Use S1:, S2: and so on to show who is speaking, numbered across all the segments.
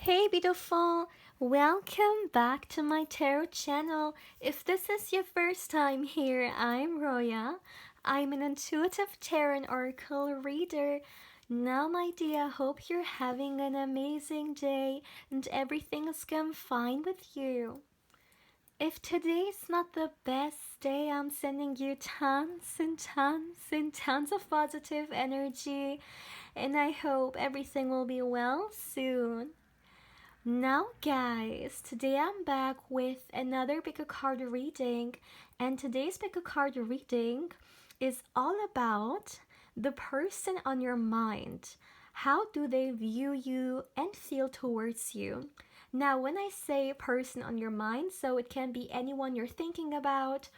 S1: Hey beautiful, welcome back to my tarot channel. If this is your first time here, I'm Roya. I'm an intuitive tarot and oracle reader. Now my dear, hope you're having an amazing day and everything is going fine with you. If today's not the best day, I'm sending you tons and tons and tons of positive energy, and I hope everything will be well soon. Now guys, today I'm back with another pick a card reading, and today's pick a card reading is all about the person on your mind. How do they view you and feel towards you? Now when I say person on your mind, so it can be anyone you're thinking about,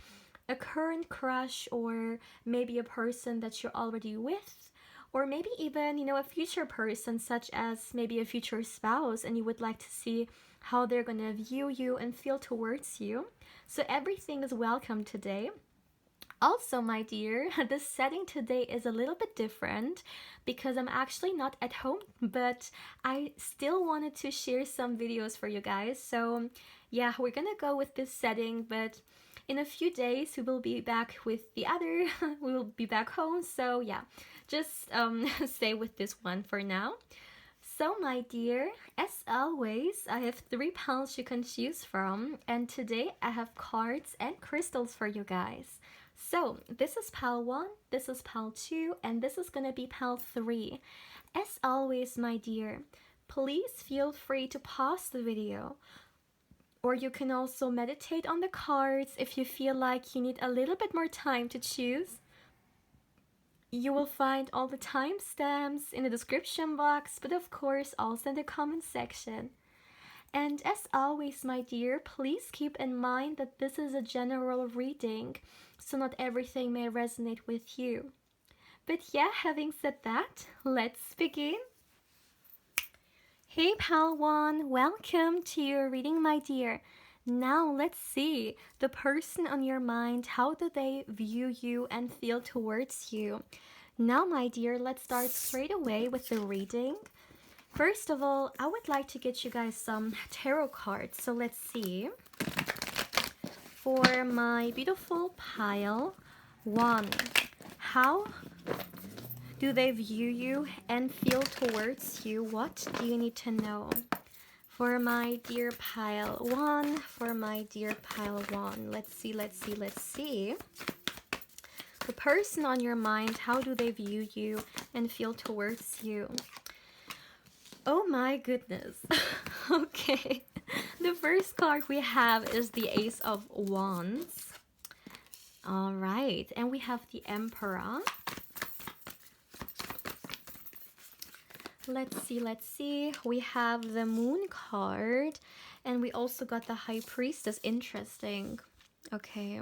S1: a current crush, or maybe a person that you're already with, or maybe even, a future person, such as maybe a future spouse, and you would like to see how they're gonna view you and feel towards you. So everything is welcome today. Also, my dear, the setting today is a little bit different because I'm actually not at home, but I still wanted to share some videos for you guys. So yeah, we're gonna go with this setting, but in a few days we will be back with the other. We will be back home, so yeah, just stay with this one for now. So my dear, as always, I have 3 piles you can choose from, and today I have cards and crystals for you guys. So this is pile 1, this is pile 2, and this is gonna be pile 3. As always, my dear, please feel free to pause the video, or you can also meditate on the cards if you feel like you need a little bit more time to choose. You will find all the timestamps in the description box, but of course also in the comment section. And as always, my dear, please keep in mind that this is a general reading, so not everything may resonate with you. But yeah, having said that, let's begin. Hey pal 1, welcome to your reading, my dear. Now let's see the person on your mind. How do they view you and feel towards you? Now, my dear, let's start straight away with the reading. First of all, I would like to get you guys some tarot cards. So let's see. For my beautiful pile 1, how do they view you and feel towards you? What do you need to know? For my dear pile 1, for my dear pile 1. Let's see. The person on your mind, how do they view you and feel towards you? Oh my goodness. Okay. The first card we have is the Ace of Wands. All right. And we have the Emperor. Let's see. We have the Moon card. And we also got the High Priestess. Interesting. Okay.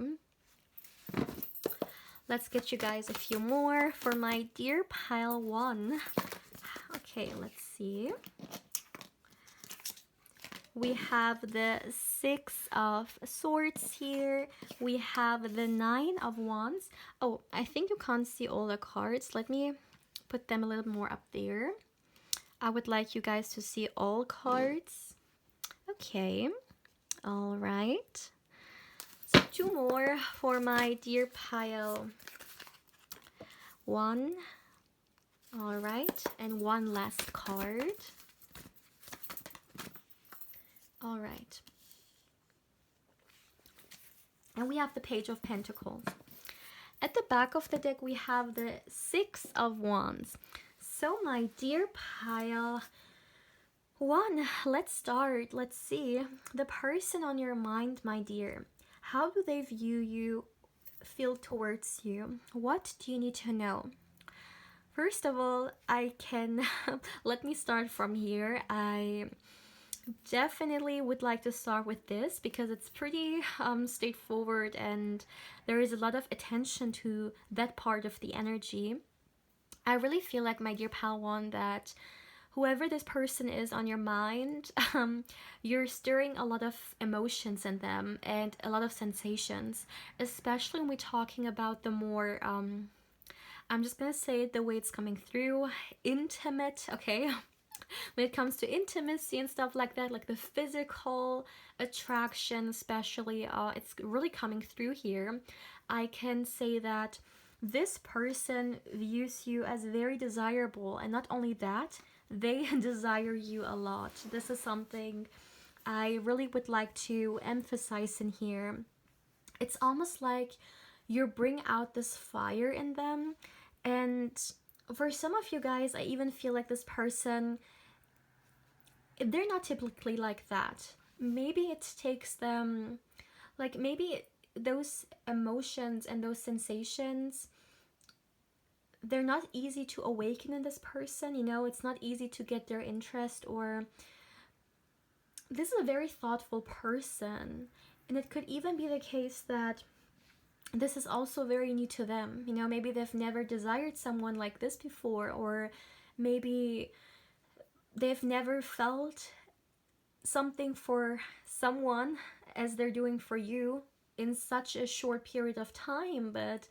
S1: Let's get you guys a few more for my dear pile 1. Okay, let's see. We have the 6 of Swords here. We have the 9 of Wands. Oh, I think you can't see all the cards. Let me put them a little more up there. I would like you guys to see all cards. Okay, all right. So 2 more for my dear pile 1. All right, and 1 last card. All right. And we have the Page of Pentacles. At the back of the deck, we have the 6 of Wands. So my dear pile 1, let's start. Let's see. The person on your mind, my dear. How do they view you, feel towards you? What do you need to know? First of all, let me start from here. I definitely would like to start with this because it's pretty straightforward, and there is a lot of attention to that part of the energy. I really feel like, my dear pal 1, that whoever this person is on your mind, you're stirring a lot of emotions in them and a lot of sensations, especially when we're talking about the more, I'm just gonna say it the way it's coming through, intimate, okay? when it comes to intimacy and stuff like that, like the physical attraction, especially, it's really coming through here. I can say that this person views you as very desirable, and not only that, they desire you a lot. This is something I really would like to emphasize in here. It's almost like you bring out this fire in them, and for some of you guys, I even feel like this person, they're not typically like that. Maybe it takes them, like, maybe those emotions and those sensations, they're not easy to awaken in this person, you know. It's not easy to get their interest, or this is a very thoughtful person. And it could even be the case that this is also very new to them, you know. Maybe they've never desired someone like this before, or maybe they've never felt something for someone as they're doing for you in such a short period of time. But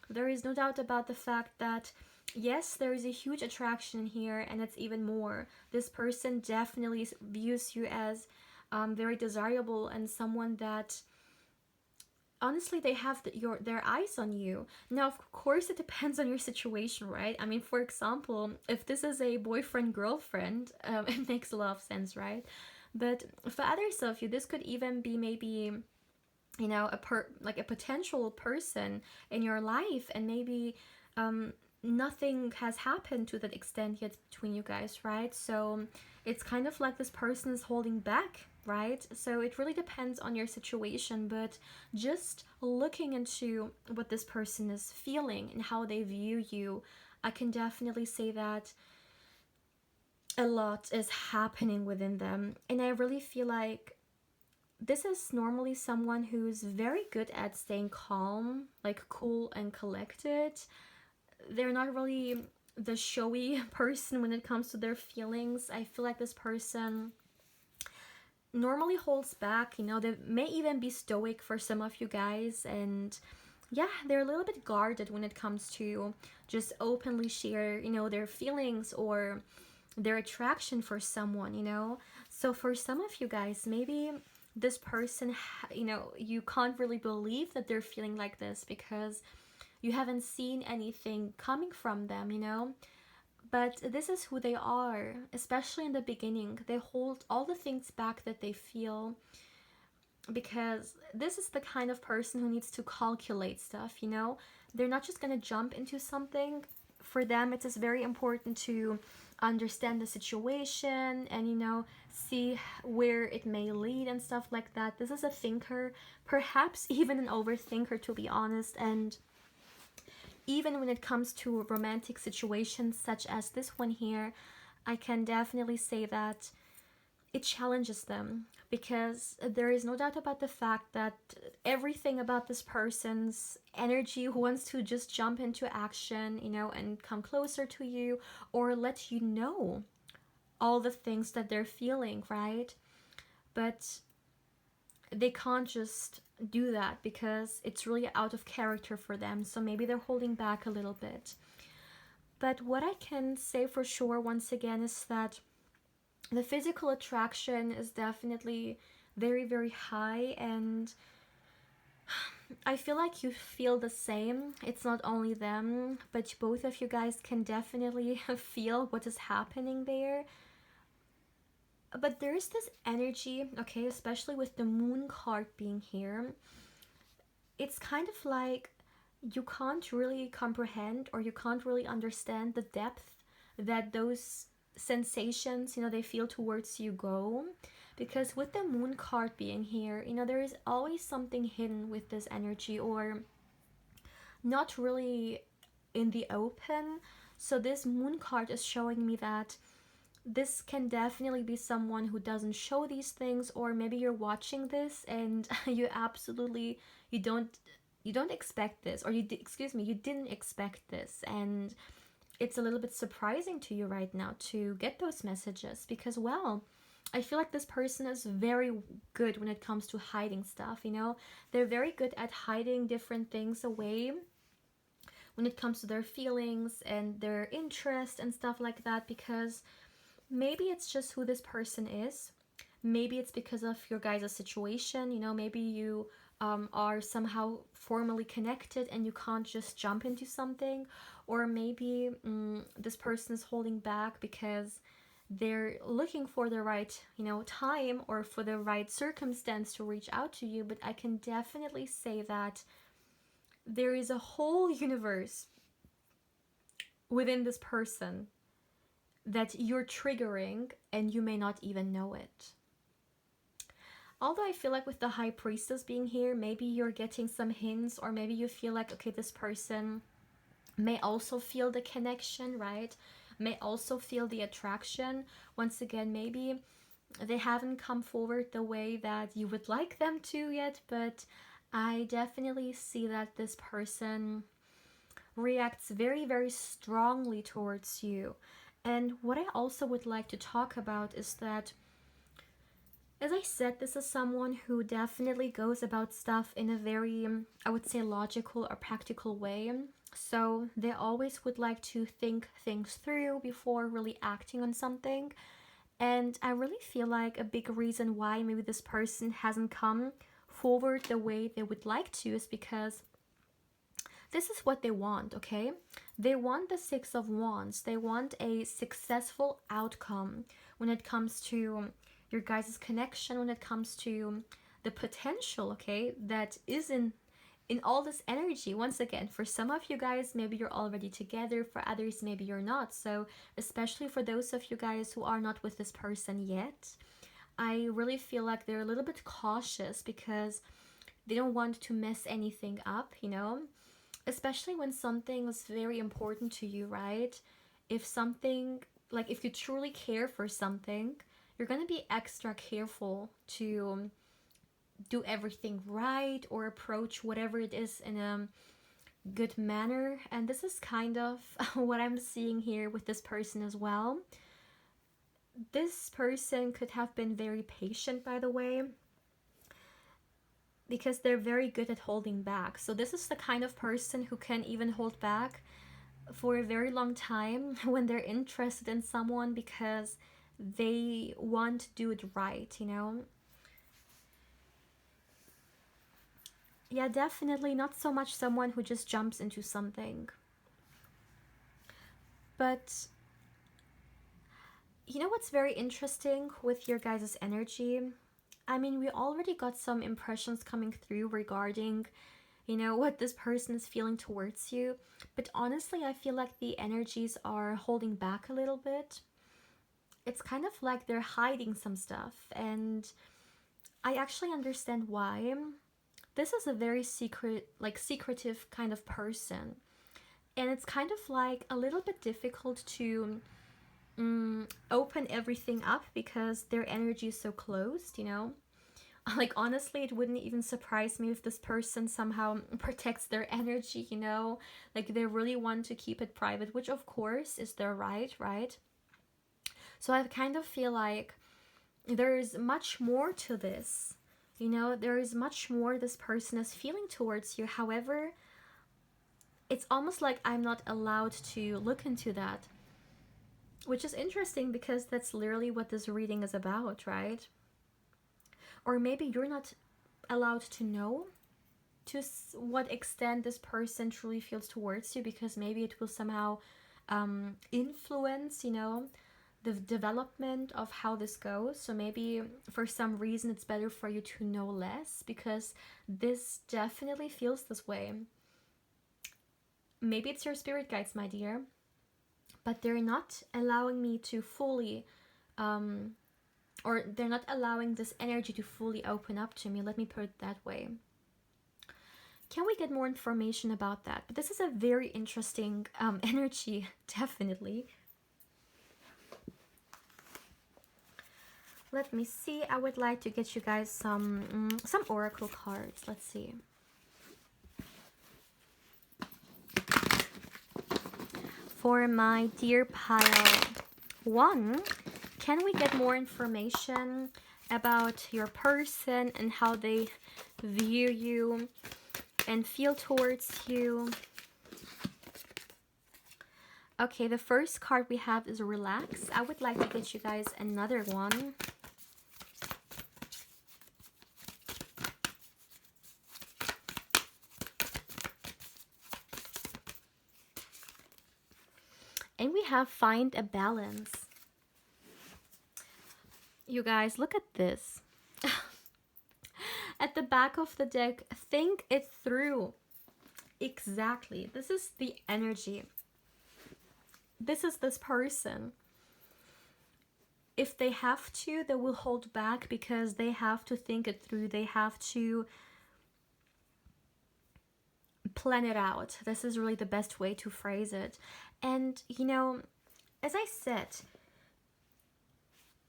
S1: there is no doubt about the fact that yes, there is a huge attraction here, and it's even more. This person definitely views you as very desirable, and someone that honestly they have their eyes on you. Now, of course, it depends on your situation, right? I mean, for example, if this is a boyfriend girlfriend, it makes a lot of sense, right? But for others of you, this could even be maybe, you know, like a potential person in your life, and maybe nothing has happened to that extent yet between you guys, right? So it's kind of like this person is holding back, right? So it really depends on your situation, but just looking into what this person is feeling and how they view you, I can definitely say that a lot is happening within them. And I really feel like this is normally someone who's very good at staying calm, like cool and collected. They're not really the showy person when it comes to their feelings. I feel like this person normally holds back, you know. They may even be stoic for some of you guys, and yeah, they're a little bit guarded when it comes to just openly share, you know, their feelings or their attraction for someone, you know. So for some of you guys, maybe this person, you know, you can't really believe that they're feeling like this because you haven't seen anything coming from them, you know. But this is who they are, especially in the beginning. They hold all the things back that they feel because this is the kind of person who needs to calculate stuff, you know. They're not just going to jump into something. For them, it is very important to understand the situation and, you know, see where it may lead and stuff like that. This is a thinker, perhaps even an overthinker, to be honest. And even when it comes to romantic situations such as this one here, I can definitely say that it challenges them, because there is no doubt about the fact that everything about this person's energy wants to just jump into action, you know, and come closer to you or let you know all the things that they're feeling, right? But they can't just do that because it's really out of character for them. So maybe they're holding back a little bit. But what I can say for sure, once again, is that the physical attraction is definitely very, very high, and I feel like you feel the same. It's not only them, but both of you guys can definitely feel what is happening there. But there's this energy, okay, especially with the moon card being here. It's kind of like you can't really comprehend, or you can't really understand the depth that those sensations, you know, they feel towards you go. Because with the moon card being here, you know, there is always something hidden with this energy, or not really in the open. So this moon card is showing me that this can definitely be someone who doesn't show these things, or maybe you're watching this and you absolutely, you don't expect this, or excuse me, you didn't expect this, and it's a little bit surprising to you right now to get those messages, because, well, I feel like this person is very good when it comes to hiding stuff, you know. They're very good at hiding different things away when it comes to their feelings and their interest and stuff like that, because maybe it's just who this person is. Maybe it's because of your guys' situation. You know, maybe you are somehow formally connected and you can't just jump into something. Or maybe this person is holding back because they're looking for the right, you know, time or for the right circumstance to reach out to you. But I can definitely say that there is a whole universe within this person that you're triggering and you may not even know it. Although I feel like with the High Priestess being here, maybe you're getting some hints, or maybe you feel like, okay, this person may also feel the connection, right? May also feel the attraction. Once again, maybe they haven't come forward the way that you would like them to yet, but I definitely see that this person reacts very, very strongly towards you. And what I also would like to talk about is that, as I said, this is someone who definitely goes about stuff in a very, I would say, logical or practical way. So they always would like to think things through before really acting on something. And I really feel like a big reason why maybe this person hasn't come forward the way they would like to is because this is what they want, okay? They want the Six of Wands. They want a successful outcome when it comes to your guys' connection, when it comes to the potential, okay, that is in all this energy. Once again, for some of you guys, maybe you're already together. For others, maybe you're not. So especially for those of you guys who are not with this person yet, I really feel like they're a little bit cautious because they don't want to mess anything up, you know? Especially when something is very important to you, right? If something, like if you truly care for something, you're going to be extra careful to do everything right or approach whatever it is in a good manner. And this is kind of what I'm seeing here with this person as well. This person could have been very patient, by the way, because they're very good at holding back. So this is the kind of person who can even hold back for a very long time when they're interested in someone because they want to do it right, you know? Yeah, definitely not so much someone who just jumps into something. But you know what's very interesting with your guys' energy? I mean, we already got some impressions coming through regarding, you know, what this person is feeling towards you. But honestly, I feel like the energies are holding back a little bit. It's kind of like they're hiding some stuff. And I actually understand why. This is a very secretive kind of person. And it's kind of like a little bit difficult to open everything up because their energy is so closed, you know? Like, honestly, it wouldn't even surprise me if this person somehow protects their energy, you know? Like, they really want to keep it private, which of course is their right, right? So I kind of feel like there's much more to this. You know, there is much more this person is feeling towards you. However, it's almost like I'm not allowed to look into that, which is interesting because that's literally what this reading is about, right? Or maybe you're not allowed to know to what extent this person truly feels towards you, because maybe it will somehow influence, you know, the development of how this goes. So maybe for some reason it's better for you to know less, because this definitely feels this way. Maybe it's your spirit guides, my dear, but they're not allowing me to fully or they're not allowing this energy to fully open up to me. Let me put it that way. Can we get more information about that? But this is a very interesting energy, definitely. Let me see. I would like to get you guys some oracle cards. Let's see. For my dear pile 1, can we get more information about your person and how they view you and feel towards you? Okay, the first card we have is relax. I would like to get you guys another one. And we have find a balance. You guys, look at this. At the back of the deck, think it through. Exactly. This is the energy. This is this person. If they have to, they will hold back because they have to think it through. They have to plan it out. This is really the best way to phrase it. And, you know, as I said,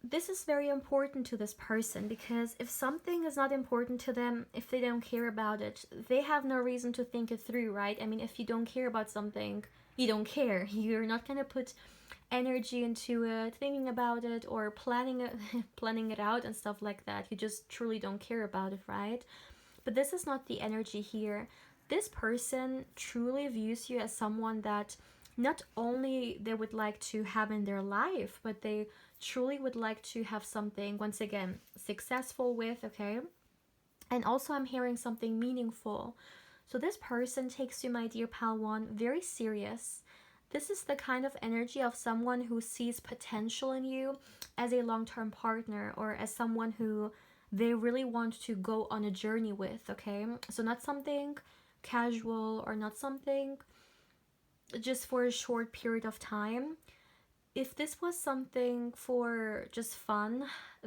S1: this is very important to this person, because if something is not important to them, if they don't care about it, they have no reason to think it through, right? I mean, if you don't care about something, you don't care. You're not going to put energy into it, thinking about it, or planning it, planning it out and stuff like that. You just truly don't care about it, right? But this is not the energy here. This person truly views you as someone that not only they would like to have in their life, but they truly would like to have something, once again, successful with, okay? And also I'm hearing something meaningful. So this person takes you, my dear pal one, very serious. This is the kind of energy of someone who sees potential in you as a long-term partner, or as someone who they really want to go on a journey with, okay? So not something casual, or not something just for a short period of time. If this was something for just fun,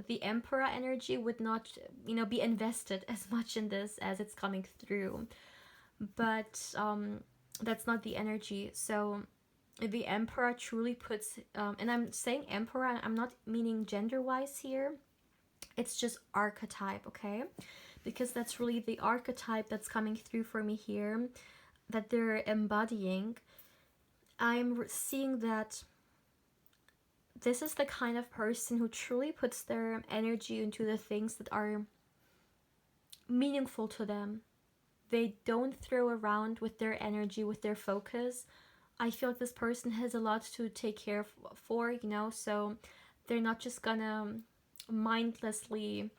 S1: the Emperor energy would not, be invested as much in this as it's coming through. But that's not the energy. So the Emperor truly puts, and I'm saying Emperor, I'm not meaning gender-wise here. It's just archetype, okay? Because that's really the archetype that's coming through for me here, that they're embodying. I'm seeing that this is the kind of person who truly puts their energy into the things that are meaningful to them. They don't throw around with their energy, with their focus. I feel like this person has a lot to take care for, so they're not just gonna mindlessly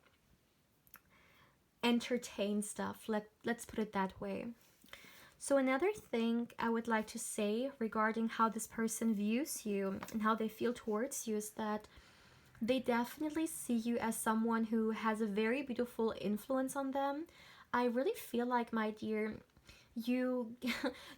S1: entertain stuff. Let's put it that way. So another thing I would like to say regarding how this person views you and how they feel towards you is that they definitely see you as someone who has a very beautiful influence on them. I really feel like, my dear, you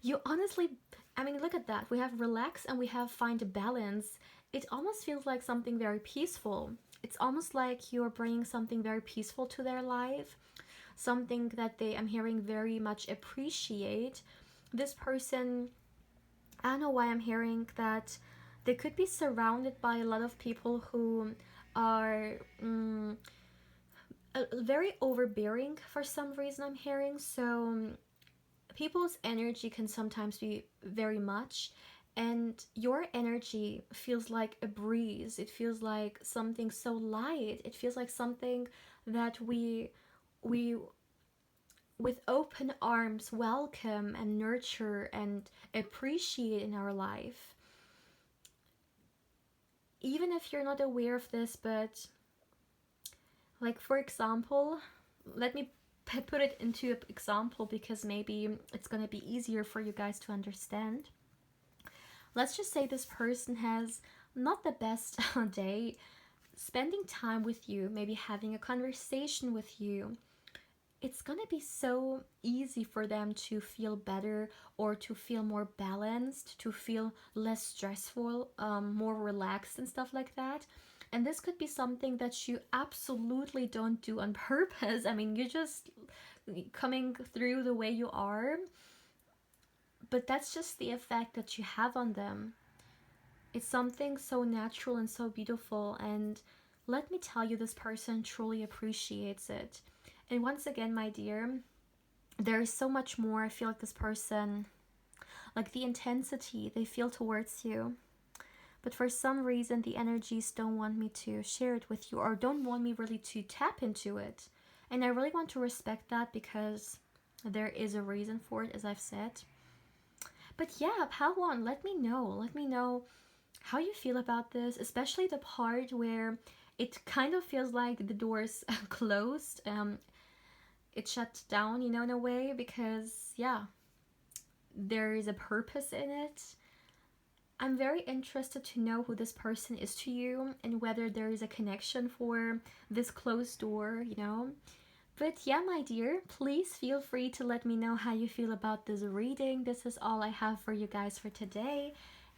S1: you honestly, I mean, look at that. We have relax and we have find a balance. It almost feels like something very peaceful. It's almost like you're bringing something very peaceful to their life, something that they, I'm hearing, very much appreciate. This person, I don't know why I'm hearing that they could be surrounded by a lot of people who are very overbearing for some reason, I'm hearing. So people's energy can sometimes be very much, and your energy feels like a breeze. It feels like something so light. It feels like something that we with open arms welcome and nurture and appreciate in our life. Even if you're not aware of this, but like, for example, let me put it into an example, because maybe it's going to be easier for you guys to understand. Let's just say this person has not the best day spending time with you, maybe having a conversation with you. It's gonna be so easy for them to feel better, or to feel more balanced, to feel less stressful, more relaxed and stuff like that. And this could be something that you absolutely don't do on purpose. I mean, you're just coming through the way you are, but that's just the effect that you have on them. It's something so natural and so beautiful, and let me tell you, this person truly appreciates it. And once again, my dear, there is so much more. I feel like this person, like the intensity they feel towards you, but for some reason the energies don't want me to share it with you, or don't want me really to tap into it. And I really want to respect that, because there is a reason for it, as I've said. But yeah, pal one, let me know. Let me know how you feel about this, especially the part where it kind of feels like the doors closed. It shut down, you know, in a way, because yeah, there is a purpose in it. I'm very interested to know who this person is to you and whether there is a connection for this closed door, you know. But yeah, my dear, please feel free to let me know how you feel about this reading. This is all I have for you guys for today.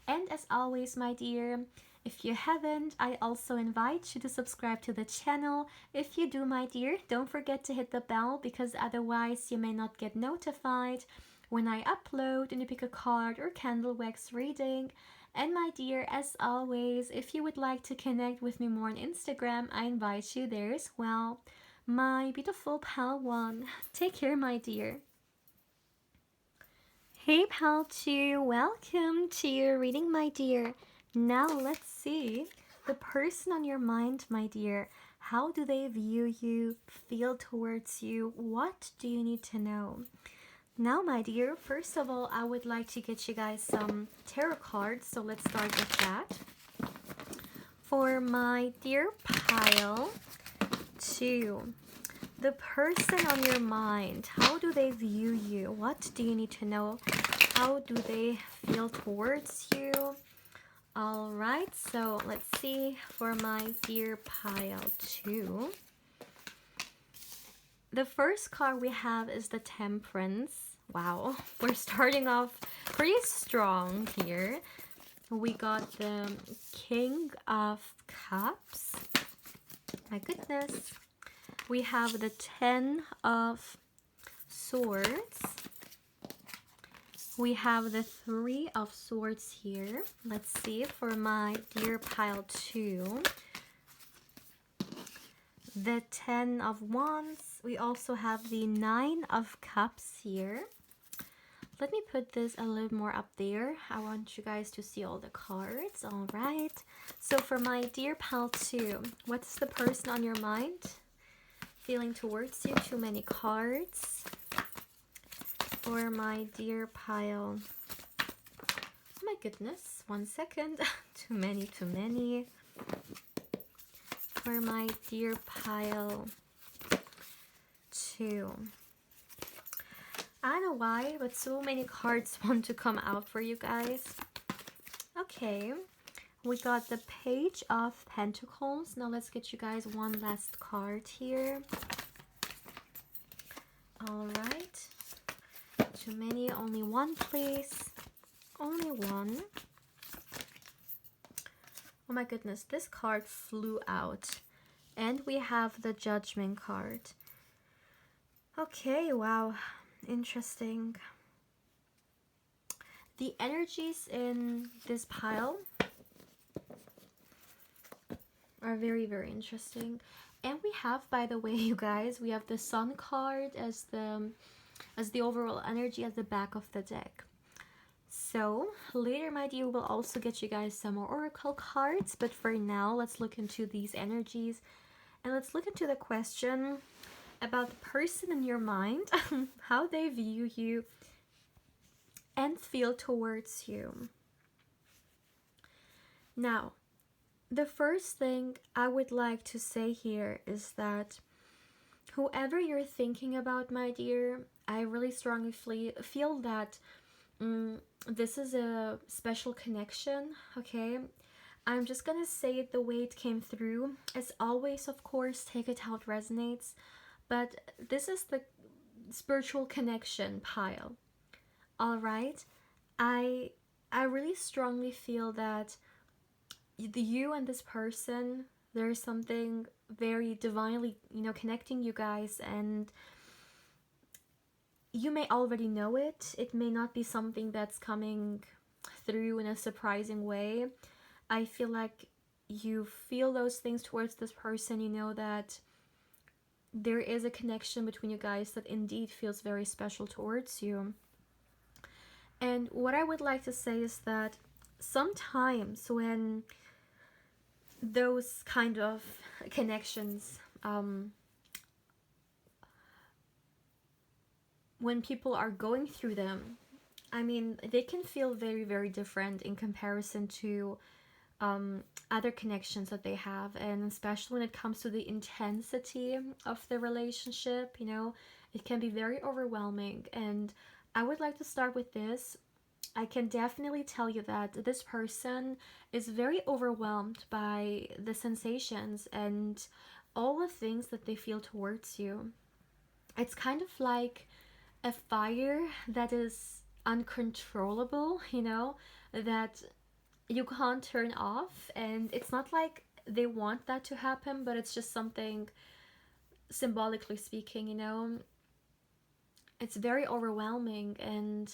S1: And as always, my dear, if you haven't, I also invite you to subscribe to the channel. If you do, my dear, don't forget to hit the bell, because otherwise you may not get notified when I upload and you pick a card or candle wax reading. And my dear, as always, if you would like to connect with me more on Instagram, I invite you there as well. My beautiful pal one, take care, my dear. Hey pal 2, welcome to your reading, my dear. Now let's see the person on your mind, my dear. How do they view you, feel towards you? What do you need to know? Now, my dear, first of all, I would like to get you guys some tarot cards, so let's start with that. For my dear pile 2, the person on your mind, how do they view you? What do you need to know? How do they feel towards you? All right, so let's see for my dear pile 2. The first card we have is the Temperance. Wow, we're starting off pretty strong here. We got the King of Cups. My goodness. We have the 10 of Swords. We have the 3 of Swords here. Let's see for my dear pile 2. The 10 of Wands. We also have the 9 of Cups here. Let me put this a little more up there. I want you guys to see all the cards. All right. So for my dear pal 2, what's the person on your mind feeling towards you? Too many cards. For my dear pile, oh my goodness, 1 second. Too many. For my dear pile 2. I don't know why, but so many cards want to come out for you guys. Okay, we got the Page of Pentacles. Now let's get you guys one last card here. All right. Too many, only one please. Only one. Oh my goodness, this card flew out. And we have the Judgment card. Okay, wow. Interesting. The energies in this pile are very, very interesting. And we have, by the way, you guys, we have the Sun card as the overall energy at the back of the deck. So later, my dear, we'll also get you guys some more oracle cards, but for now, let's look into these energies and let's look into the question about the person in your mind, how they view you and feel towards you. Now, the first thing I would like to say here is that whoever you're thinking about, my dear, I really strongly feel that this is a special connection, okay? I'm just gonna say it the way it came through. As always, of course, take it how it resonates. But this is the spiritual connection pile. All right? I really strongly feel that you and this person, there's something very divinely, connecting you guys, and you may already know it. It may not be something that's coming through in a surprising way. I feel like you feel those things towards this person. You know that there is a connection between you guys that indeed feels very special towards you. And what I would like to say is that sometimes when those kind of connections, when people are going through them, I mean, they can feel very, very different in comparison to other connections that they have, and especially when it comes to the intensity of the relationship, it can be very overwhelming. And I would like to start with this. I can definitely tell you that this person is very overwhelmed by the sensations and all the things that they feel towards you. It's kind of like a fire that is uncontrollable, that you can't turn off. And it's not like they want that to happen, but it's just something, symbolically speaking, it's very overwhelming. And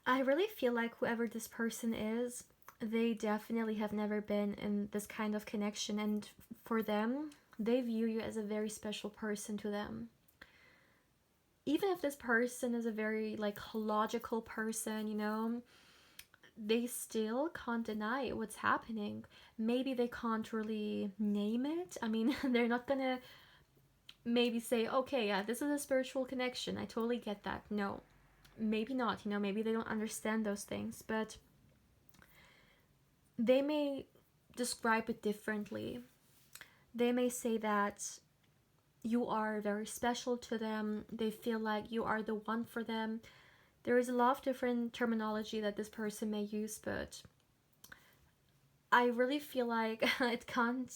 S1: I really feel like whoever this person is, they definitely have never been in this kind of connection. And for them, they view you as a very special person to them. Even if this person is a very like logical person, they still can't deny what's happening. Maybe they can't really name it. I mean, they're not gonna maybe say, okay, yeah, this is a spiritual connection. I totally get that. No, maybe not. Maybe they don't understand those things, but they may describe it differently. They may say that you are very special to them. They feel like you are the one for them. There is a lot of different terminology that this person may use, but I really feel like it can't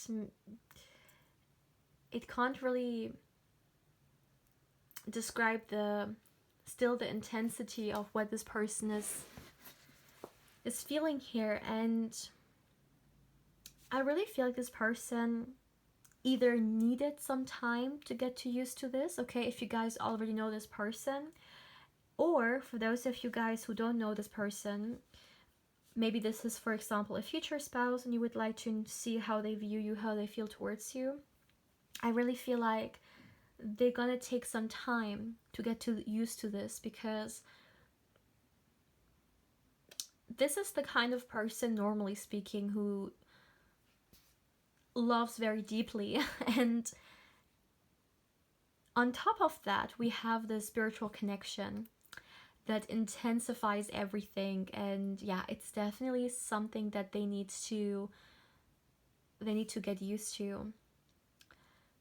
S1: really describe the intensity of what this person is feeling here. And I really feel like this person either needed some time to get too used to this, okay, if you guys already know this person, or for those of you guys who don't know this person, maybe this is, for example, a future spouse and you would like to see how they view you, how they feel towards you. I really feel like they're gonna take some time to get used to this, because this is the kind of person, normally speaking, who loves very deeply. And on top of that, we have the spiritual connection that intensifies everything. And yeah, it's definitely something that they need to get used to.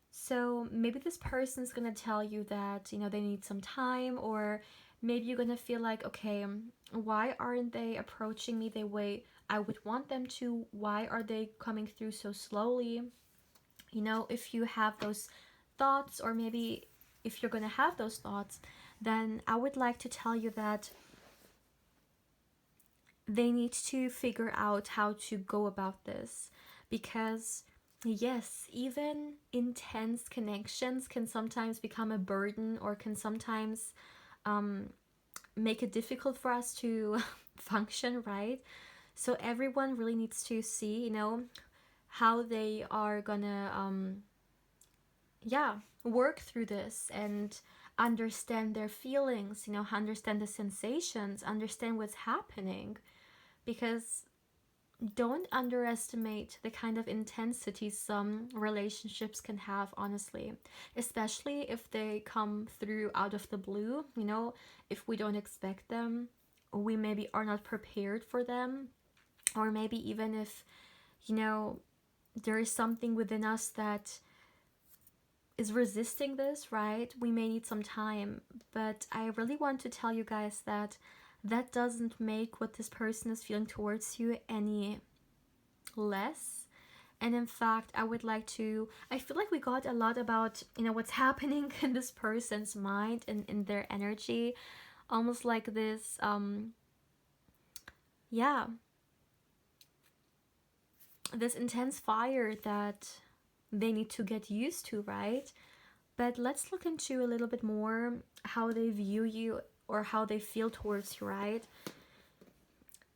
S1: So maybe this person's gonna tell you that they need some time, or maybe you're gonna feel like, okay, why aren't they approaching me the way I would want them to? Why are they coming through so slowly? If you have those thoughts, or maybe if you're gonna have those thoughts, then I would like to tell you that they need to figure out how to go about this. Because yes, even intense connections can sometimes become a burden, or can sometimes make it difficult for us to function, right? So everyone really needs to see, how they are gonna work through this and understand their feelings, understand the sensations, understand what's happening. Because don't underestimate the kind of intensity some relationships can have, honestly, especially if they come through out of the blue. If we don't expect them, we maybe are not prepared for them, or maybe even if there is something within us that is resisting this, right? We may need some time. But I really want to tell you guys that that doesn't make what this person is feeling towards you any less. And in fact, I feel like we got a lot about what's happening in this person's mind and in their energy, almost like this yeah, this intense fire that they need to get used to, right? But let's look into a little bit more how they view you, or how they feel towards you, right?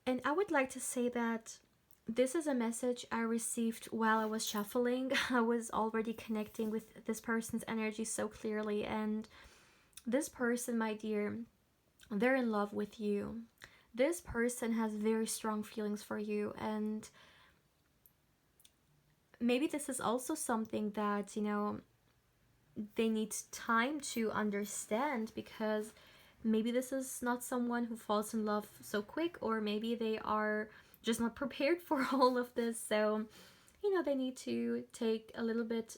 S1: And I would like to say that this is a message I received while I was shuffling. I was already connecting with this person's energy so clearly. And this person, my dear, they're in love with you. This person has very strong feelings for you. And maybe this is also something that, they need time to understand, because maybe this is not someone who falls in love so quick, or maybe they are just not prepared for all of this. So, you know, they need to take a little bit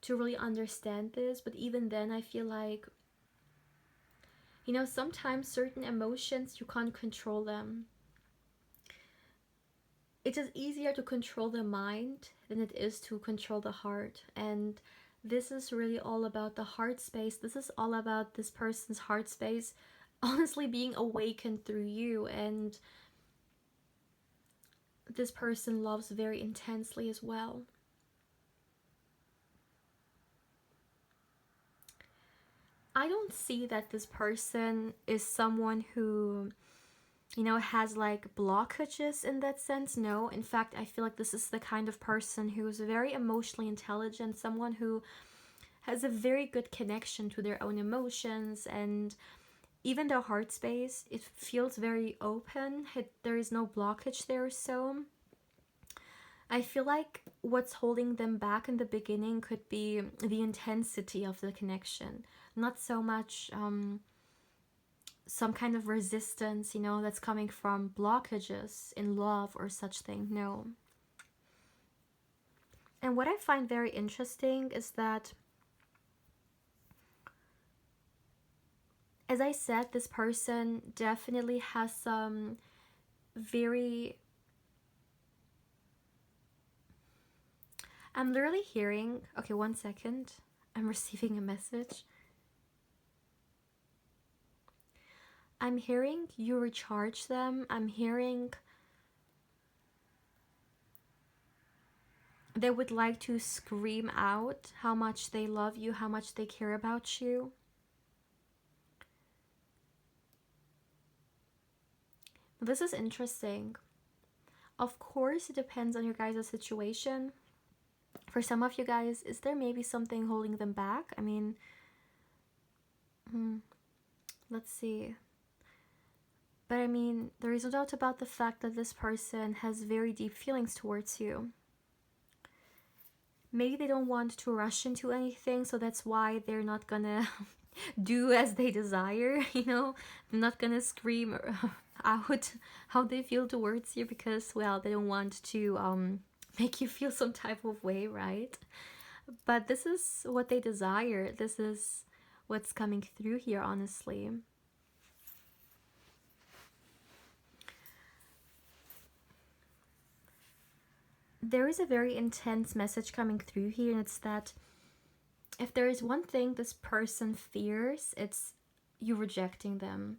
S1: to really understand this. But even then, I feel like, you know, sometimes certain emotions, you can't control them. It is easier to control the mind than it is to control the heart. And this is really all about the heart space. This is all about this person's heart space honestly being awakened through you. And this person loves very intensely as well. I don't see that this person is someone who, you know, has like blockages in that sense. No, in fact, I feel like this is the kind of person who is very emotionally intelligent, someone who has a very good connection to their own emotions, and even their heart space, it feels very open. There is no blockage there. So I feel like what's holding them back in the beginning could be the intensity of the connection, not so much some kind of resistance, you know, that's coming from blockages in love or such thing. No. And what I find very interesting is that, as I said, this person definitely has some very... I'm literally hearing... Okay, 1 second. I'm receiving a message. I'm hearing you recharge them. I'm hearing they would like to scream out how much they love you, how much they care about you. This is interesting. Of course, it depends on your guys' situation. For some of you guys, is there maybe something holding them back? I mean, let's see. But I mean, there is no doubt about the fact that this person has very deep feelings towards you. Maybe they don't want to rush into anything, so that's why they're not gonna do as they desire, you know? They're not gonna scream out how they feel towards you because, well, they don't want to make you feel some type of way, right? But this is what they desire. This is what's coming through here, honestly. There is a very intense message coming through here, and it's that if there is one thing this person fears, it's you rejecting them.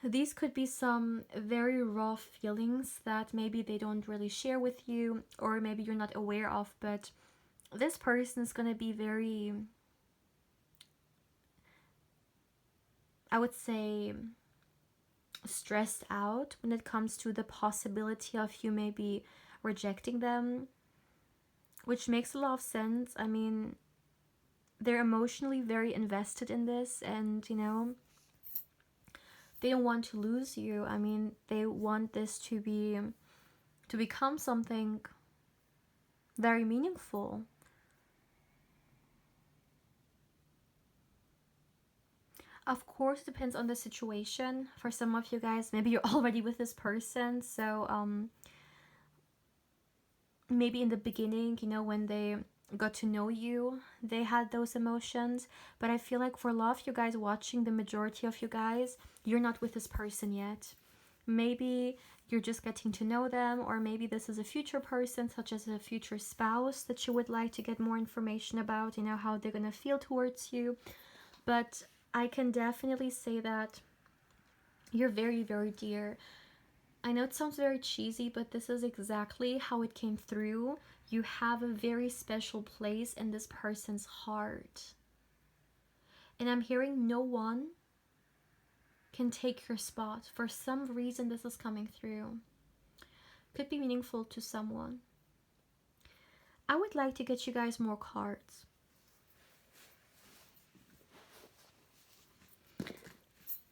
S1: These could be some very raw feelings that maybe they don't really share with you, or maybe you're not aware of, but this person is going to be very, I would say, stressed out when it comes to the possibility of you maybe rejecting them, which makes a lot of sense. I mean, they're emotionally very invested in this, and you know, they don't want to lose you. I mean, they want this to become something very meaningful. Of course, it depends on the situation. For some of you guys, maybe you're already with this person, so maybe in the beginning, you know, when they got to know you, they had those emotions. But I feel like for a lot of you guys watching, the majority of you guys, you're not with this person yet. Maybe you're just getting to know them, or maybe this is a future person, such as a future spouse that you would like to get more information about, you know, how they're gonna feel towards you. But I can definitely say that you're very, very dear. I know it sounds very cheesy, but this is exactly how it came through. You have a very special place in this person's heart. And I'm hearing no one can take your spot. For some reason, this is coming through. Could be meaningful to someone. I would like to get you guys more cards.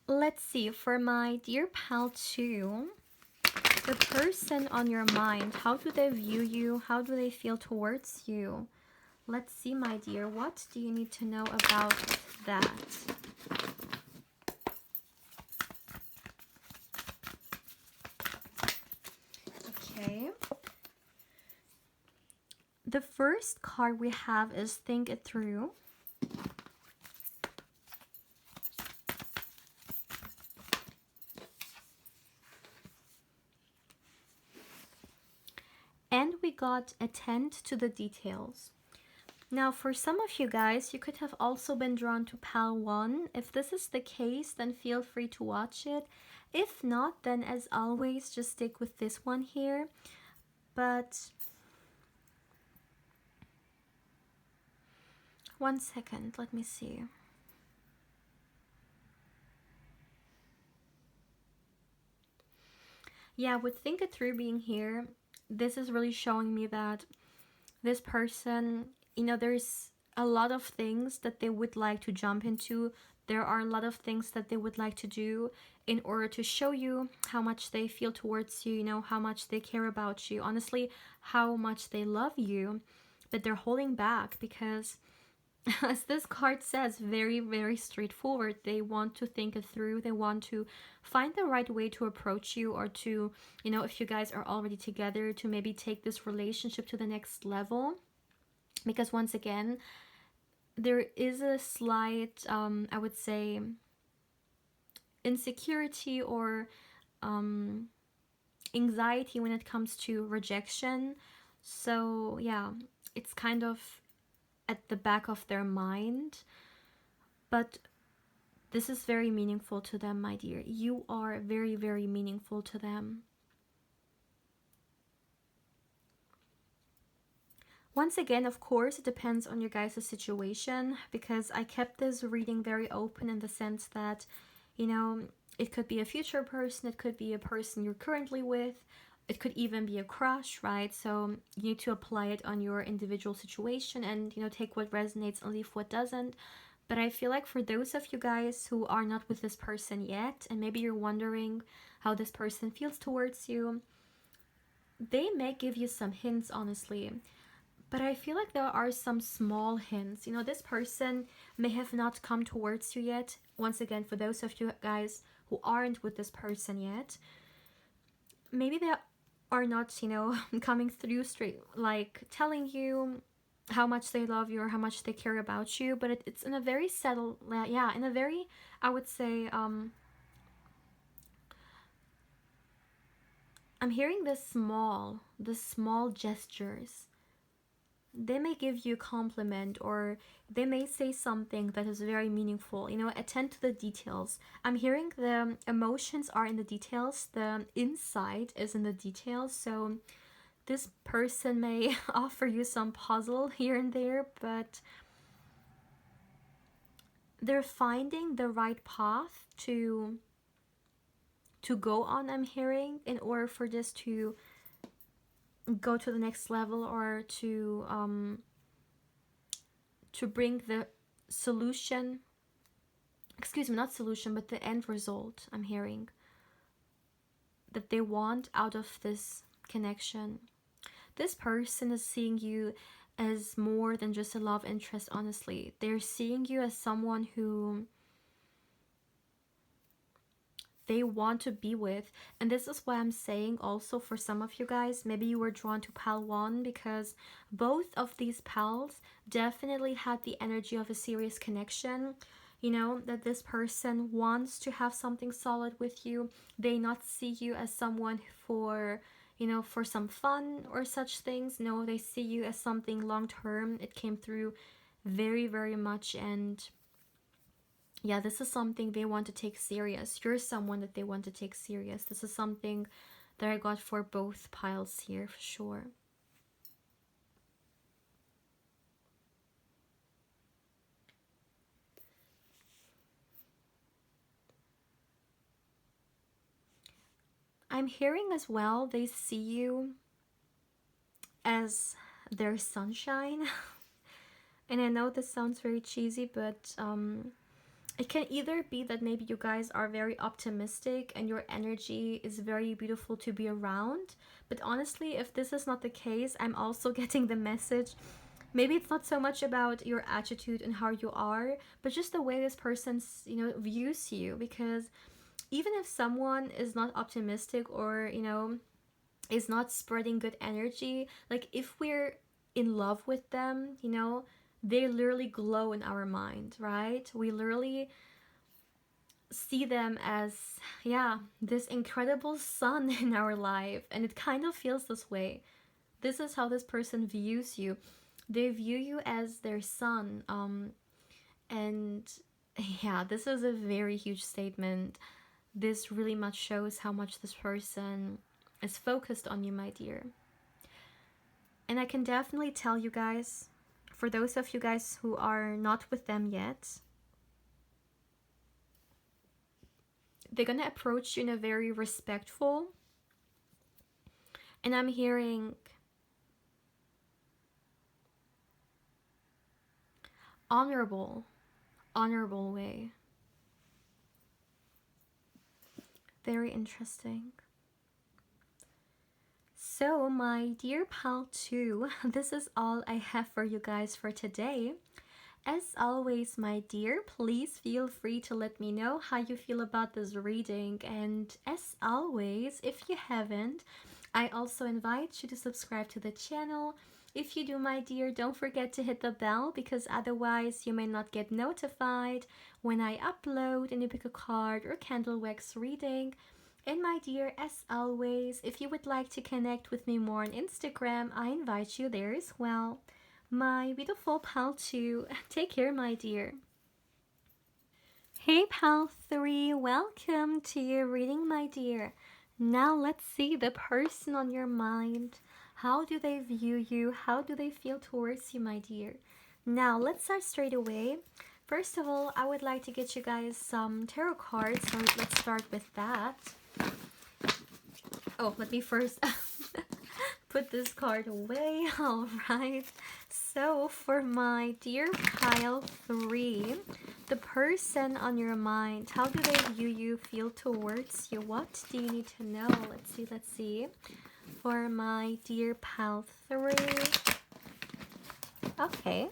S1: Let's see, for my dear pal 2, the person on your mind, how do they view you? How do they feel towards you? Let's see, my dear, what do you need to know about that? The first card we have is Think It Through. And we got Attend to the Details. Now, for some of you guys, you could have also been drawn to Pal 1. If this is the case, then feel free to watch it. If not, then as always, just stick with this one here. But one second, let me see. Yeah, with Think It Through being here, this is really showing me that this person, there's a lot of things that they would like to jump into. There are a lot of things that they would like to do in order to show you how much they feel towards you, how much they care about you, honestly, how much they love you, but they're holding back because as this card says, very, very straightforward. They want to think it through. They want to find the right way to approach you, or to, if you guys are already together, to maybe take this relationship to the next level. Because once again, there is a slight, I would say, insecurity or anxiety when it comes to rejection. So, yeah, it's kind of at the back of their mind. But this is very meaningful to them, my dear. You are very, very meaningful to them. Once again, of course, it depends on your guys' situation, because I kept this reading very open in the sense that, it could be a future person, it could be a person you're currently with, it could even be a crush, right? So you need to apply it on your individual situation and, take what resonates and leave what doesn't. But I feel like for those of you guys who are not with this person yet, and maybe you're wondering how this person feels towards you, they may give you some hints, honestly. But I feel like there are some small hints. This person may have not come towards you yet. Once again, for those of you guys who aren't with this person yet, maybe they are not, coming through straight, like telling you how much they love you or how much they care about you. But it's in a very settled, yeah, in a very, I would say, I'm hearing the small gestures. They may give you a compliment, or they may say something that is very meaningful. Attend to the details. I'm hearing the emotions are in the details, the insight is in the details. So this person may offer you some puzzle here and there, but they're finding the right path to go on, I'm hearing, in order for this to go to the next level, or to bring the solution, excuse me, not solution, but the end result, I'm hearing, that they want out of this connection. This person is seeing you as more than just a love interest, honestly. They're seeing you as someone who they want to be with. And this is why I'm saying also, for some of you guys, maybe you were drawn to pal 1 because both of these pals definitely had the energy of a serious connection. That this person wants to have something solid with you. They not see you as someone for some fun or such things. No, they see you as something long term. It came through very, very much. And yeah, this is something they want to take serious. You're someone that they want to take serious. This is something that I got for both piles here, for sure. I'm hearing as well, they see you as their sunshine. And I know this sounds very cheesy, but it can either be that maybe you guys are very optimistic and your energy is very beautiful to be around. But honestly, if this is not the case, I'm also getting the message. Maybe it's not so much about your attitude and how you are, but just the way this person, views you. Because even if someone is not optimistic, or, is not spreading good energy, like if we're in love with them, you know, they literally glow in our mind, right? We literally see them as, yeah, this incredible sun in our life, and it kind of feels this way. This is how this person views you. They view you as their son, and yeah, this is a very huge statement. This really much shows how much this person is focused on you, my dear. And I can definitely tell you guys, for those of you guys who are not with them yet, they're gonna approach you in a very respectful, and I'm hearing honorable way. Very interesting. So, my dear pal 2, this is all I have for you guys for today. As always, my dear, please feel free to let me know how you feel about this reading. And as always, if you haven't, I also invite you to subscribe to the channel. If you do, my dear, don't forget to hit the bell, because otherwise you may not get notified when I upload a new pick a card or candle wax reading. And my dear, as always, if you would like to connect with me more on Instagram, I invite you there as well. My beautiful pal 2, take care, my dear. Hey pal 3, welcome to your reading, my dear. Now let's see the person on your mind. How do they view you? How do they feel towards you, my dear? Now let's start straight away. First of all, I would like to get you guys some tarot cards, so let's start with that. Oh, let me first put this card away. All right. So for my dear pile 3, the person on your mind, how do they view you, feel towards you? What do you need to know? Let's see. For my dear pile 3. Okay.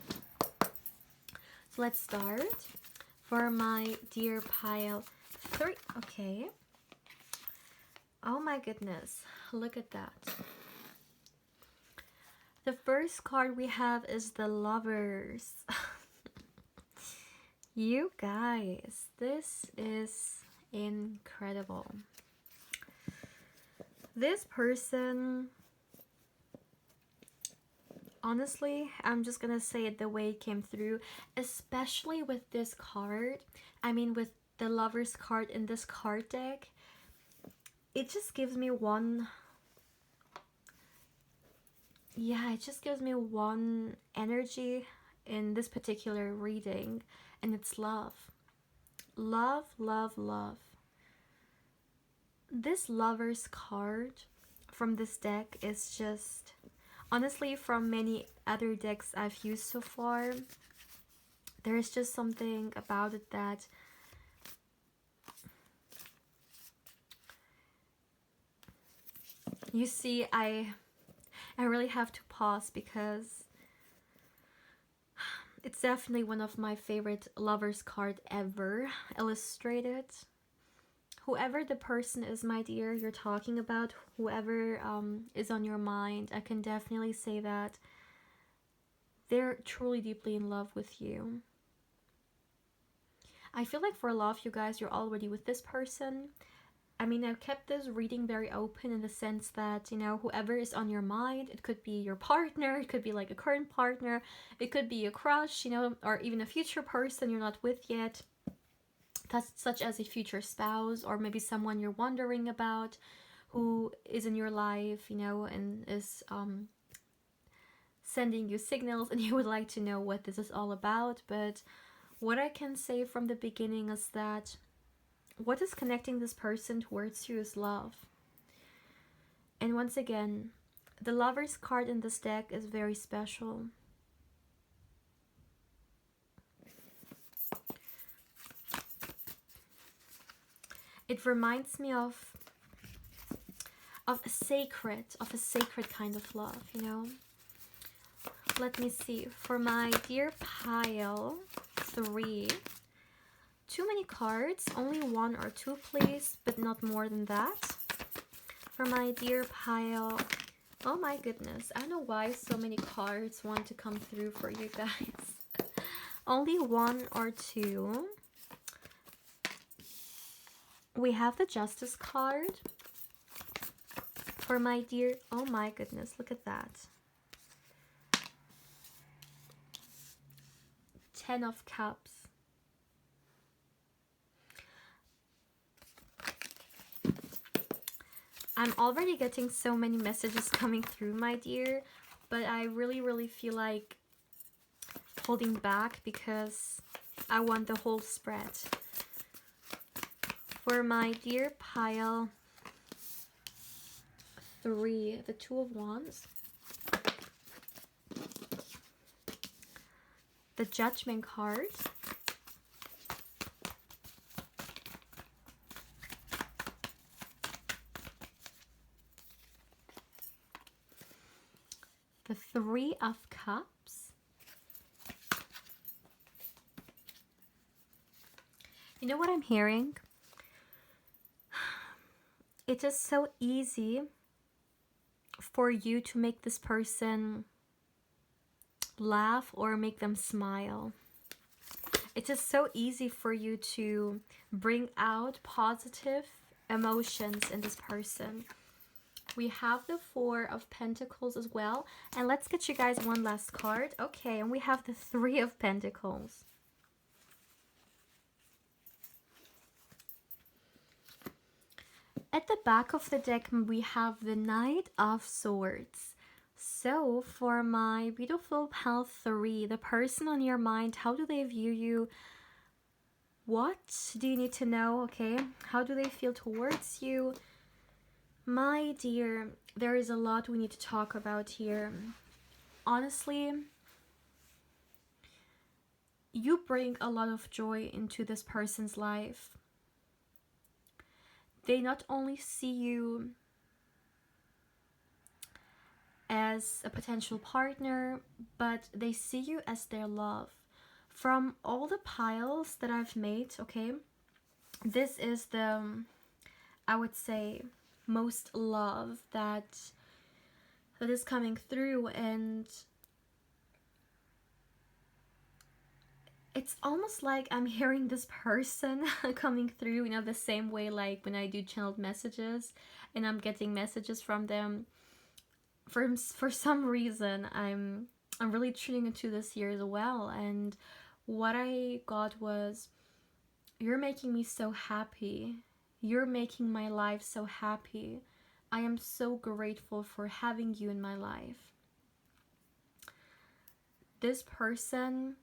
S1: So let's start. For my dear pile 3. Okay. Oh my goodness. Look at that. The first card we have is the Lovers. You guys, this is incredible. This person, honestly, I'm just gonna say it the way it came through, especially with this card. I mean, with the Lovers card in this card deck, it just gives me one, yeah, it just gives me one energy in this particular reading, and it's love. Love, love, love. This Lovers card from this deck is just, honestly, from many other decks I've used so far, there's just something about it that you see, I really have to pause, because it's definitely one of my favorite Lovers card ever illustrated. Whoever the person is, my dear, you're talking about, whoever is on your mind, I can definitely say that they're truly deeply in love with you. I feel like for a lot of you guys, you're already with this person. I mean, I've kept this reading very open in the sense that, you know, whoever is on your mind, it could be your partner, it could be like a current partner, it could be a crush, you know, or even a future person you're not with yet. That's such as a future spouse, or maybe someone you're wondering about who is in your life, you know, and is sending you signals, and you would like to know what this is all about. But what I can say from the beginning is that what is connecting this person towards you is love. And once again, the Lovers card in this deck is very special. It reminds me of a sacred kind of love, you know. Let me see. For my dear pile 3, too many cards, only 1 or 2 please, but not more than that. For my dear pile Oh my goodness. I don't know why so many cards want to come through for you guys. Only one or two. We have the Justice card. For my dear, oh my goodness, look at that. 10 of Cups. I'm already getting so many messages coming through, my dear, but I really feel like holding back because I want the whole spread. For my dear pile 3, the Two of Wands, the Judgment card, the Three of Cups. You know what I'm hearing? It is so easy for you to make this person laugh or make them smile. It is so easy for you to bring out positive emotions in this person. We have the Four of Pentacles as well. And let's get you guys one last card. Okay, and we have the Three of Pentacles. At the back of the deck, we have the Knight of Swords. So, for my beautiful pal 3, the person on your mind, how do they view you? What do you need to know, okay? How do they feel towards you? My dear, there is a lot we need to talk about here. Honestly, you bring a lot of joy into this person's life. They not only see you as a potential partner, but they see you as their love. From all the piles that I've made, okay, this is the, I would say, most love that is coming through, and it's almost like I'm hearing this person coming through, you know, the same way like when I do channeled messages and I'm getting messages from them. For some reason, I'm really tuning into this here as well, and what I got was, you're making me so happy. You're making my life so happy. I am so grateful for having you in my life. This person,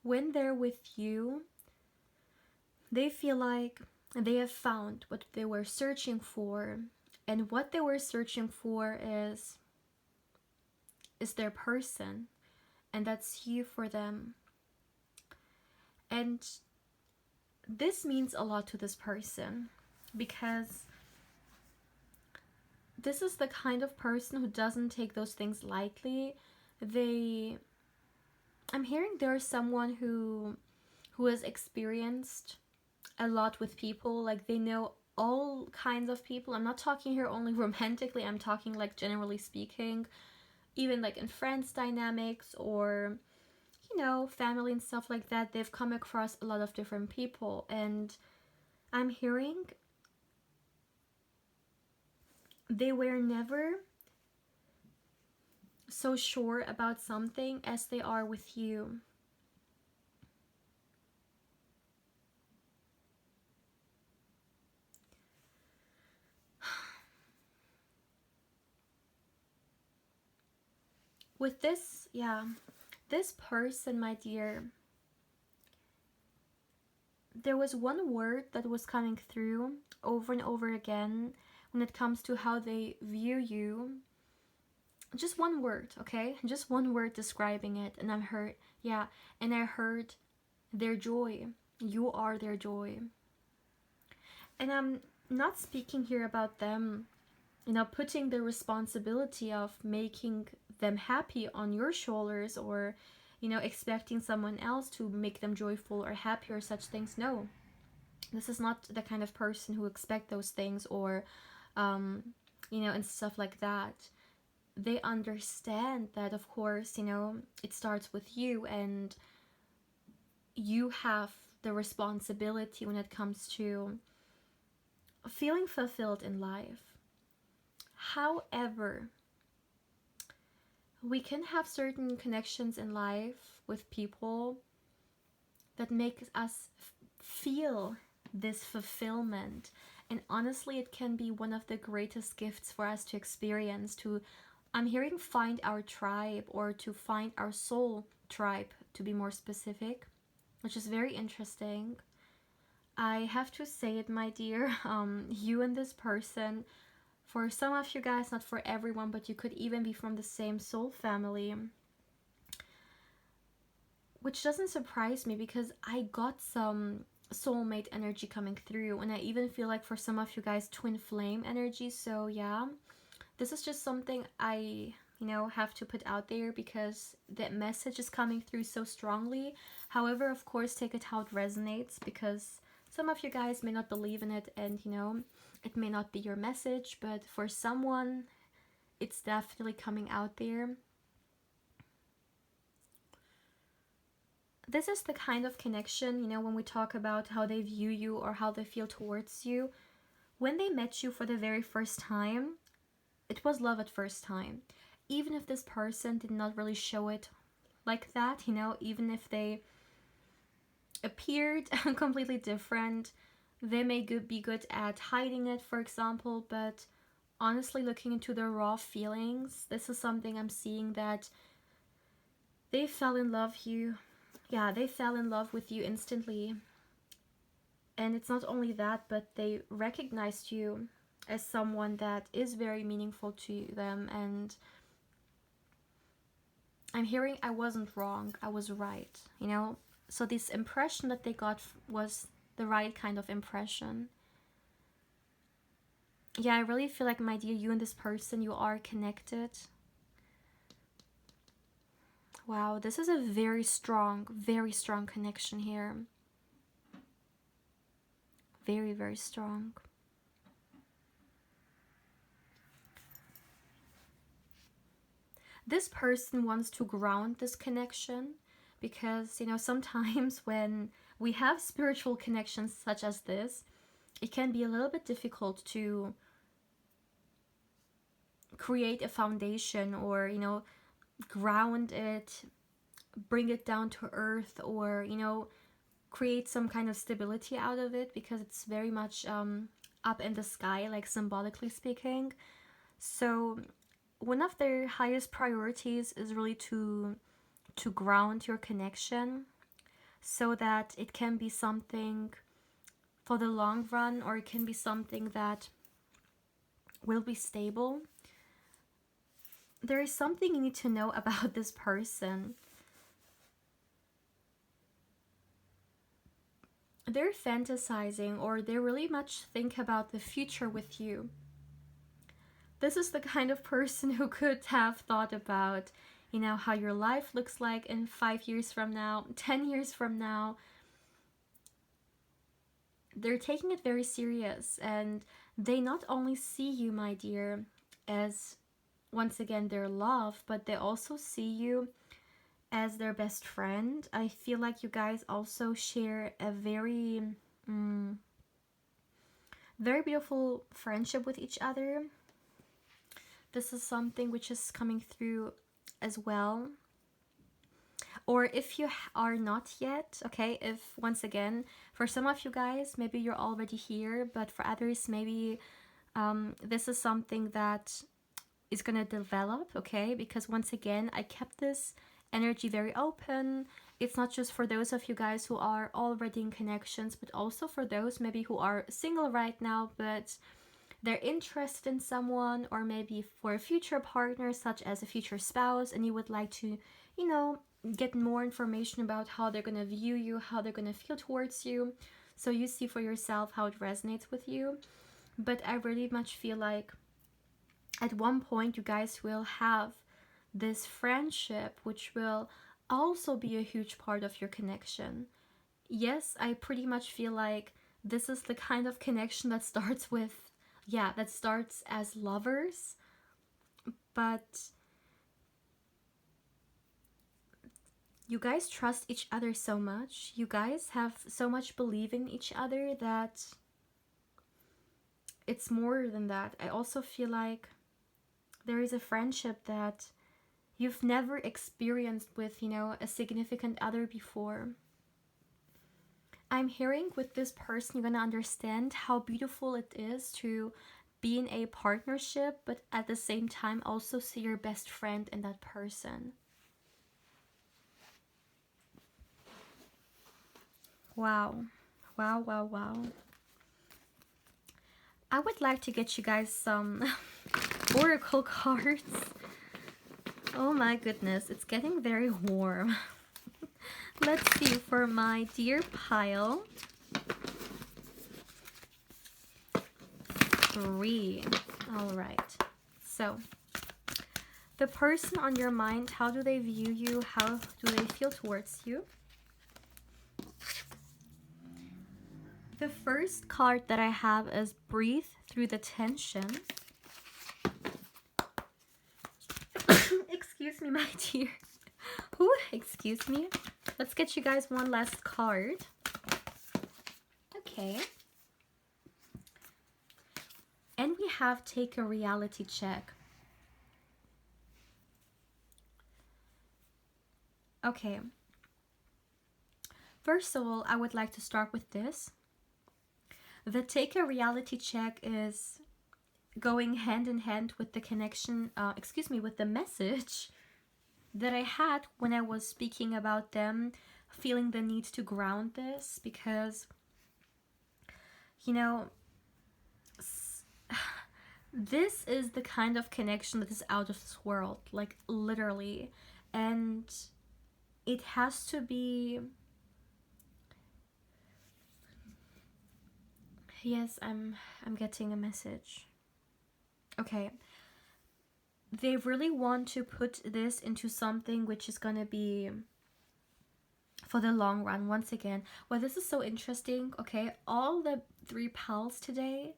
S1: when they're with you, they feel like they have found what they were searching for. And what they were searching for is their person. And that's you for them. And this means a lot to this person, because this is the kind of person who doesn't take those things lightly. I'm hearing there's someone who has experienced a lot with people, like they know all kinds of people. I'm not talking here only romantically, I'm talking like generally speaking, even like in friends dynamics or, you know, family and stuff like that. They've come across a lot of different people, and I'm hearing they were never so sure about something as they are with you. With this, yeah, this person, my dear, there was one word that was coming through over and over again when it comes to how they view you. Just one word, okay? Just one word describing it, and I heard their joy. You are their joy. And I'm not speaking here about them, you know, putting the responsibility of making them happy on your shoulders, or, you know, expecting someone else to make them joyful or happy or such things. No, this is not the kind of person who expect those things, or and stuff like that. They understand that, of course, it starts with you, and you have the responsibility when it comes to feeling fulfilled in life. However, we can have certain connections in life with people that make us feel this fulfillment. And honestly, it can be one of the greatest gifts for us to experience, to, I'm hearing, find our tribe, or to find our soul tribe, to be more specific, which is very interesting. I have to say it, my dear, you and this person, for some of you guys, not for everyone, but you could even be from the same soul family, which doesn't surprise me because I got some soulmate energy coming through, and I even feel like for some of you guys, twin flame energy. So yeah, this is just something I have to put out there because that message is coming through so strongly. However, of course, take it how it resonates, because some of you guys may not believe in it, and it may not be your message, but for someone it's definitely coming out there. This is the kind of connection, when we talk about how they view you or how they feel towards you. When they met you for the very first time, it was love at first time. Even if this person did not really show it like that, even if they appeared completely different, they may be good at hiding it, for example, but honestly, looking into their raw feelings, this is something I'm seeing, that they fell in love you. Yeah, they fell in love with you instantly. And it's not only that, but they recognized you as someone that is very meaningful to them. And I'm hearing, I wasn't wrong, I was right, So this impression that they got was the right kind of impression. Yeah, I really feel like, my dear, you and this person, you are connected. Wow, this is a very strong connection here. Very, very strong. This person wants to ground this connection because, sometimes when we have spiritual connections such as this, it can be a little bit difficult to create a foundation, or, ground it, bring it down to earth, or, create some kind of stability out of it, because it's very much up in the sky, like symbolically speaking. So one of their highest priorities is really to ground your connection, so that it can be something for the long run, or it can be something that will be stable. There is something you need to know about this person. They're fantasizing, or they really much think about the future with you. This is the kind of person who could have thought about, how your life looks like in 5 years from now, 10 years from now. They're taking it very serious, and they not only see you, my dear, as, once again, their love, but they also see you as their best friend. I feel like you guys also share a very, very beautiful friendship with each other. This is something which is coming through as well. Or if you are not yet, okay, if, once again, for some of you guys, maybe you're already here, but for others, maybe this is something that is going to develop, okay? Because once again, I kept this energy very open. It's not just for those of you guys who are already in connections, but also for those maybe who are single right now, but they're interested in someone, or maybe for a future partner, such as a future spouse, and you would like to, get more information about how they're going to view you, how they're going to feel towards you, so you see for yourself how it resonates with you. But I really much feel like at one point you guys will have this friendship, which will also be a huge part of your connection. Yes, I pretty much feel like this is the kind of connection that starts with yeah, that starts as lovers, but you guys trust each other so much. You guys have so much belief in each other that it's more than that. I also feel like there is a friendship that you've never experienced with, a significant other before. I'm hearing with this person, you're gonna understand how beautiful it is to be in a partnership, but at the same time also see your best friend in that person. Wow. Wow, wow, wow. I would like to get you guys some oracle cards. Oh my goodness, it's getting very warm. Let's see for my dear pile. 3. All right. So, the person on your mind, how do they view you? How do they feel towards you? The first card that I have is Breathe Through the Tension. Excuse me, my dear. Ooh, excuse me. Let's get you guys one last card. Okay. And we have Take a Reality Check. Okay. First of all, I would like to start with this. The Take a Reality Check is going hand in hand with the connection, with the message that I had when I was speaking about them feeling the need to ground this, because, this is the kind of connection that is out of this world, like literally, and it has to be. Yes, I'm getting a message. Okay. They really want to put this into something which is gonna be for the long run. Once again, well, this is so interesting. Okay, all the 3 pals today,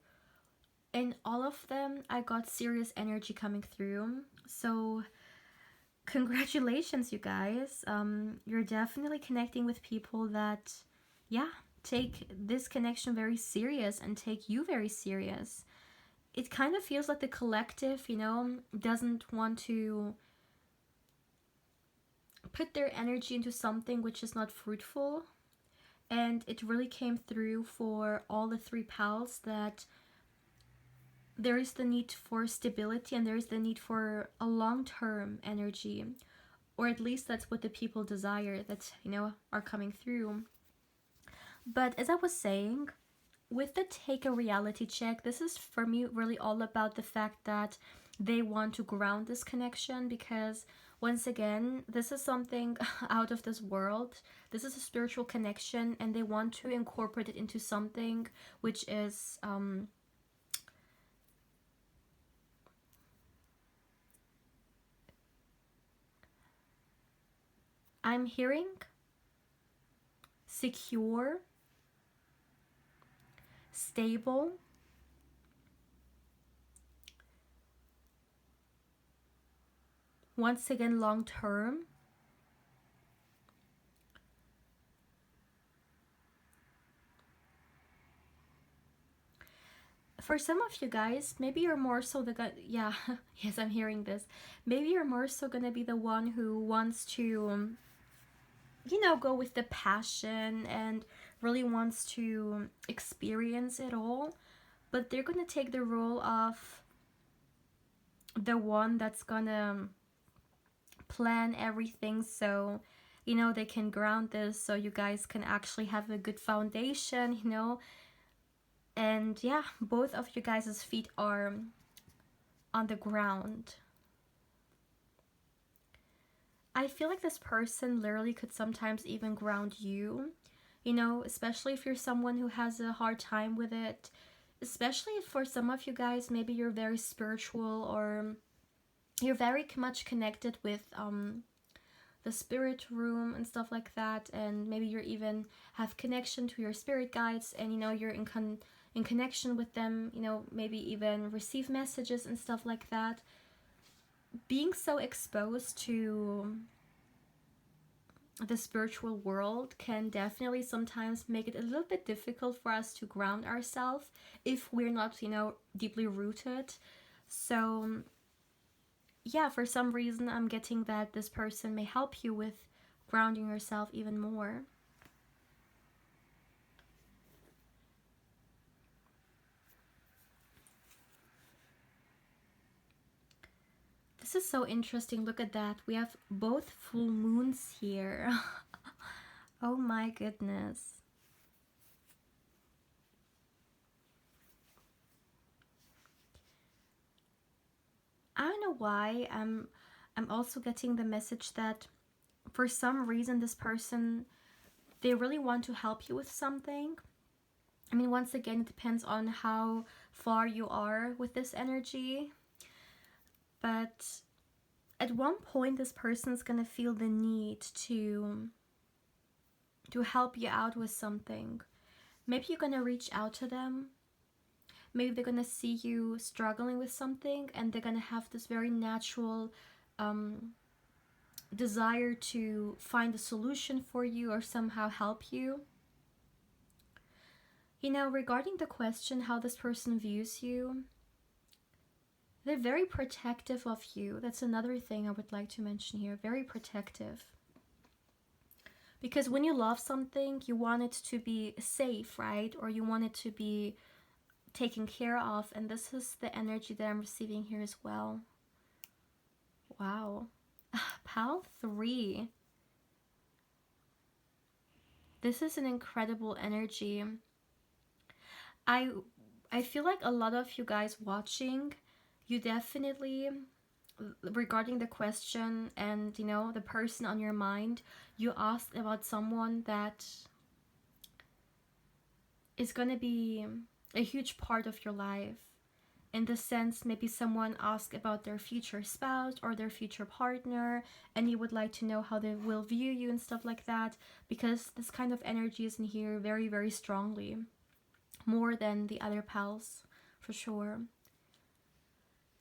S1: and all of them, I got serious energy coming through. So congratulations, you guys. You're definitely connecting with people that, yeah, take this connection very serious and take you very serious. It kind of feels like the collective, doesn't want to put their energy into something which is not fruitful. And it really came through for all the 3 pals that there is the need for stability and there is the need for a long-term energy. Or at least that's what the people desire that, are coming through. But as I was saying, with the Take a Reality Check, this is for me really all about the fact that they want to ground this connection, because once again, this is something out of this world. This is a spiritual connection, and they want to incorporate it into something which is I'm hearing secure, stable, once again long term, for some of you guys, maybe you're more so the guy. Yeah, yes, I'm hearing this. Maybe you're more so gonna be the one who wants to, go with the passion and really wants to experience it all. But they're gonna take the role of the one that's gonna plan everything, so they can ground this, so you guys can actually have a good foundation, and yeah, both of you guys' feet are on the ground. I feel like this person literally could sometimes even ground you, especially if you're someone who has a hard time with it. Especially for some of you guys, maybe you're very spiritual, or you're very much connected with the spirit room and stuff like that, and maybe you're even have connection to your spirit guides, and you're in connection with them, maybe even receive messages and stuff like that. Being so exposed to the spiritual world can definitely sometimes make it a little bit difficult for us to ground ourselves if we're not, deeply rooted. So, yeah, for some reason, I'm getting that this person may help you with grounding yourself even more. This is so interesting. Look at that. We have both full moons here. Oh my goodness. I don't know why. I'm also getting the message that for some reason this person, they really want to help you with something. I mean, once again, it depends on how far you are with this energy. But at one point this person's gonna feel the need to help you out with something. Maybe you're gonna reach out to them. Maybe they're gonna see you struggling with something and they're gonna have this very natural desire to find a solution for you or somehow help you. Regarding the question how this person views you, they're very protective of you. That's another thing I would like to mention here. Very protective. Because when you love something, you want it to be safe, right? Or you want it to be taken care of. And this is the energy that I'm receiving here as well. Wow. Pal 3. This is an incredible energy. I feel like a lot of you guys watching, you definitely, regarding the question and the person on your mind, you asked about someone that is going to be a huge part of your life. In the sense, maybe someone asked about their future spouse or their future partner, and you would like to know how they will view you and stuff like that, because this kind of energy is in here very, very strongly, more than the other pals, for sure.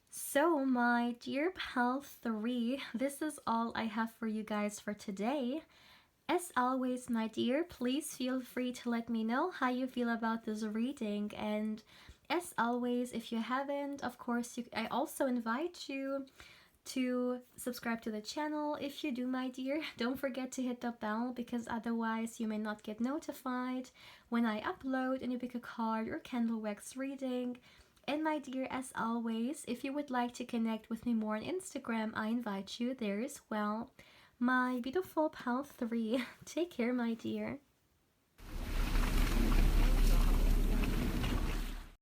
S1: So, my dear pal 3, this is all I have for you guys for today. As always, my dear, please feel free to let me know how you feel about this reading. And as always, if you haven't, of course, I also invite you to subscribe to the channel. If you do, my dear, don't forget to hit the bell, because otherwise you may not get notified when I upload a new pick a card or candle wax reading. And my dear, as always, if you would like to connect with me more on Instagram, I invite you there as well. My beautiful pal 3, take care, my dear.